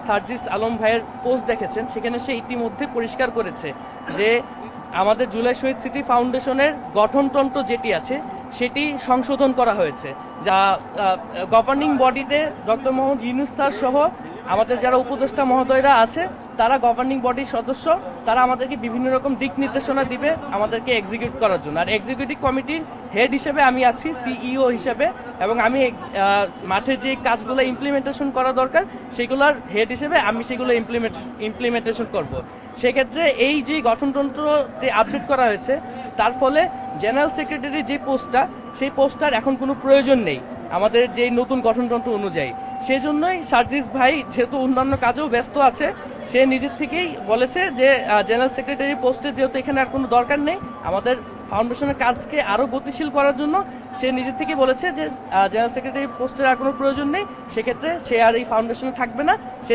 সার্জিস আলম ভাইয়ের পোস্ট দেখেছেন, সেখানে সে ইতিমধ্যে পরিষ্কার করেছে যে আমাদের জুলাই শহীদ স্মৃতি ফাউন্ডেশনের গঠনতন্ত্র যেটি আছে সেটি সংশোধন করা হয়েছে, যা গভর্নিং বডিতে ডক্টর মোহাম্মদ ইউনূস স্যার সহ আমাদের যারা উপদেষ্টা মহোদয়রা আছে তারা গভর্নিং বডির সদস্য, তারা আমাদেরকে বিভিন্ন রকম দিক নির্দেশনা দিবে আমাদেরকে এক্সিকিউট করার জন্য। আর এক্সিকিউটিভ কমিটির হেড হিসেবে আমি আছি, সিইও হিসেবে, এবং আমি মাঠে যে কাজগুলো ইমপ্লিমেন্টেশন করা দরকার সেগুলোর হেড হিসেবে আমি সেগুলো ইমপ্লিমেন্টেশন করব। সেক্ষেত্রে এই যে গঠনতন্ত্রতে আপডেট করা হয়েছে তার ফলে জেনারেল সেক্রেটারি যে পোস্টটা, সেই পোস্টটার এখন কোনো প্রয়োজন নেই আমাদের যে নতুন গঠনতন্ত্র অনুযায়ী। সেই জন্যই সার্জিস ভাই যেহেতু অন্যান্য কাজেও ব্যস্ত আছে, সে নিজের থেকেই বলেছে যে জেনারেল সেক্রেটারি পোস্টে যেহেতু এখানে আর কোনো দরকার নেই, আমাদের ফাউন্ডেশনের কাজকে আরও গতিশীল করার জন্য সে নিজের থেকেই বলেছে যে জেনারেল সেক্রেটারি পোস্টের আর কোনো প্রয়োজন নেই, সেক্ষেত্রে সে আর এই ফাউন্ডেশনে থাকবে না। সে